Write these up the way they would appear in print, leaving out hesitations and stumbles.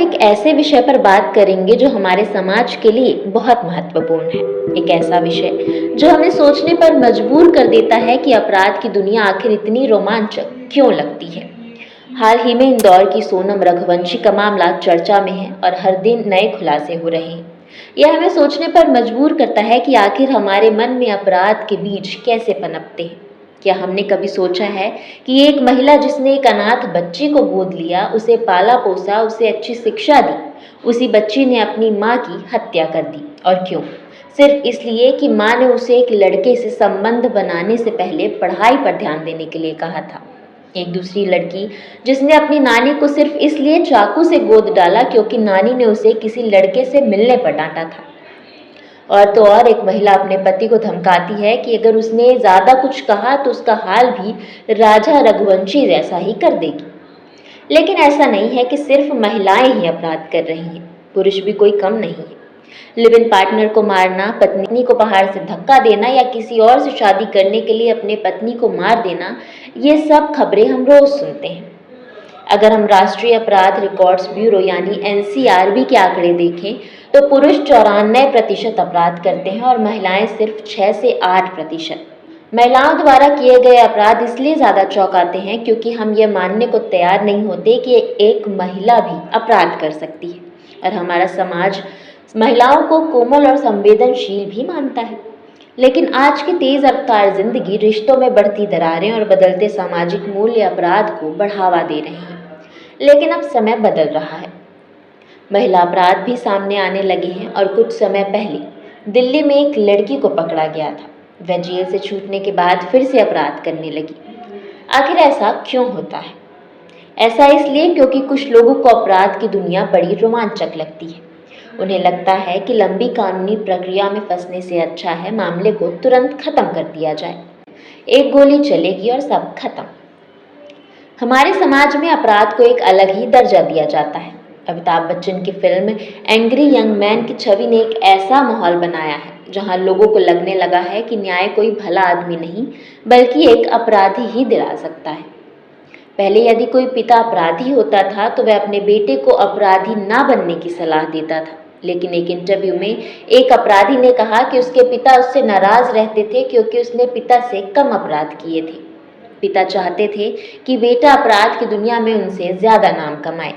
एक ऐसे विषय पर बात करेंगे जो हमारे समाज के लिए बहुत महत्वपूर्ण है। एक ऐसा विषय जो हमें सोचने पर मजबूर कर देता है कि अपराध की दुनिया आखिर इतनी रोमांचक क्यों लगती है। हाल ही में इंदौर की सोनम रघुवंशी का मामला चर्चा में है और हर दिन नए खुलासे हो रहे हैं। यह हमें सोचने पर मजबूर करता है कि आखिर हमारे मन में अपराध के बीज कैसे पनपते हैं। क्या हमने कभी सोचा है कि एक महिला जिसने एक अनाथ बच्ची को गोद लिया, उसे पाला पोसा, उसे अच्छी शिक्षा दी, उसी बच्ची ने अपनी माँ की हत्या कर दी। और क्यों? सिर्फ इसलिए कि माँ ने उसे एक लड़के से संबंध बनाने से पहले पढ़ाई पर ध्यान देने के लिए कहा था। एक दूसरी लड़की जिसने अपनी नानी को सिर्फ इसलिए चाकू से गोद डाला क्योंकि नानी ने उसे किसी लड़के से मिलने पर डांटा था। और तो और एक महिला अपने पति को धमकाती है कि अगर उसने ज्यादा कुछ कहा तो उसका हाल भी राजा रघुवंशी जैसा ही कर देगी। लेकिन ऐसा नहीं है कि सिर्फ महिलाएं ही अपराध कर रही हैं, पुरुष भी कोई कम नहीं है। लिव इन पार्टनर को मारना, पत्नी को पहाड़ से धक्का देना या किसी और से शादी करने के लिए अपने पत्नी को मार देना, ये सब खबरें हम रोज सुनते हैं। अगर हम राष्ट्रीय अपराध रिकॉर्ड्स ब्यूरो यानी एनसीआरबी के आंकड़े देखें तो पुरुष 94% अपराध करते हैं और महिलाएं सिर्फ 6 से 8%। महिलाओं द्वारा किए गए अपराध इसलिए ज़्यादा चौंकाते हैं क्योंकि हम ये मानने को तैयार नहीं होते कि एक महिला भी अपराध कर सकती है, और हमारा समाज महिलाओं को कोमल और संवेदनशील भी मानता है। लेकिन आज की तेज रफ्तार जिंदगी, रिश्तों में बढ़ती दरारें और बदलते सामाजिक मूल्य अपराध को बढ़ावा दे रहे हैं। लेकिन अब समय बदल रहा है, महिला अपराध भी सामने आने लगे हैं और कुछ समय पहले दिल्ली में एक लड़की को पकड़ा गया था। वह जेल से छूटने के बाद फिर से अपराध करने लगी। आखिर ऐसा क्यों होता है? ऐसा इसलिए क्योंकि कुछ लोगों को अपराध की दुनिया बड़ी रोमांचक लगती है। उन्हें लगता है कि लंबी कानूनी प्रक्रिया में फंसने से अच्छा है मामले को तुरंत खत्म कर दिया जाए। एक गोली चलेगी और सब खत्म। हमारे समाज में अपराध को एक अलग ही दर्जा दिया जाता है। अमिताभ बच्चन की फिल्म एंग्री यंग मैन की छवि ने एक ऐसा माहौल बनाया है जहां लोगों को लगने लगा है कि न्याय कोई भला आदमी नहीं बल्कि एक अपराधी ही दिला सकता है। पहले यदि कोई पिता अपराधी होता था तो वह अपने बेटे को अपराधी ना बनने की सलाह देता था। लेकिन एक इंटरव्यू में एक अपराधी ने कहा कि उसके पिता उससे नाराज रहते थे क्योंकि उसने पिता से कम अपराध किए थे। पिता चाहते थे कि बेटा अपराध की दुनिया में उनसे ज्यादा नाम कमाए।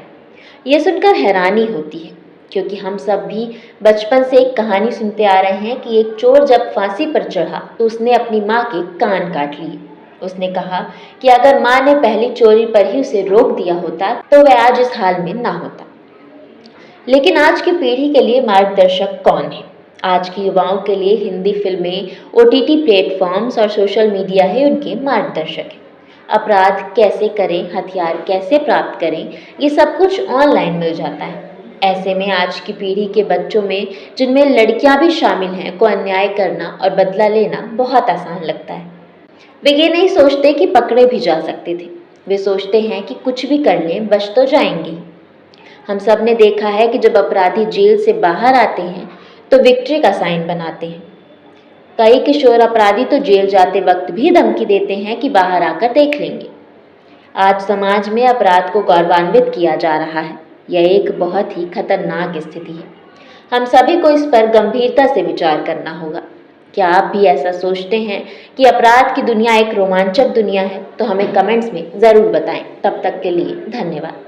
ये सुनकर हैरानी होती है क्योंकि हम सब भी बचपन से एक कहानी सुनते आ रहे हैं कि एक चोर जब फांसी पर चढ़ा तो उसने अपनी माँ के कान काट लिए। उसने कहा कि अगर माँ ने पहली चोरी पर ही उसे रोक दिया होता तो वह आज इस हाल में ना होता। लेकिन आज की पीढ़ी के लिए मार्गदर्शक कौन है? आज की युवाओं के लिए हिंदी फिल्में, ओटीटी प्लेटफॉर्म्स और सोशल मीडिया ही उनके मार्गदर्शक हैं। अपराध कैसे करें, हथियार कैसे प्राप्त करें, ये सब कुछ ऑनलाइन मिल जाता है। ऐसे में आज की पीढ़ी के बच्चों में, जिनमें लड़कियां भी शामिल हैं, को अन्याय करना और बदला लेना बहुत आसान लगता है। वे ये नहीं सोचते कि पकड़े भी जा सकते थे, वे सोचते हैं कि कुछ भी कर लें बच तो जाएंगे। हम सब ने देखा है कि जब अपराधी जेल से बाहर आते हैं तो विक्ट्री का साइन बनाते हैं। कई किशोर अपराधी तो जेल जाते वक्त भी धमकी देते हैं कि बाहर आकर देख लेंगे। आज समाज में अपराध को गौरवान्वित किया जा रहा है। यह एक बहुत ही खतरनाक स्थिति है। हम सभी को इस पर गंभीरता से विचार करना होगा। क्या आप भी ऐसा सोचते हैं कि अपराध की दुनिया एक रोमांचक दुनिया है? तो हमें कमेंट्स में ज़रूर बताएं। तब तक के लिए धन्यवाद।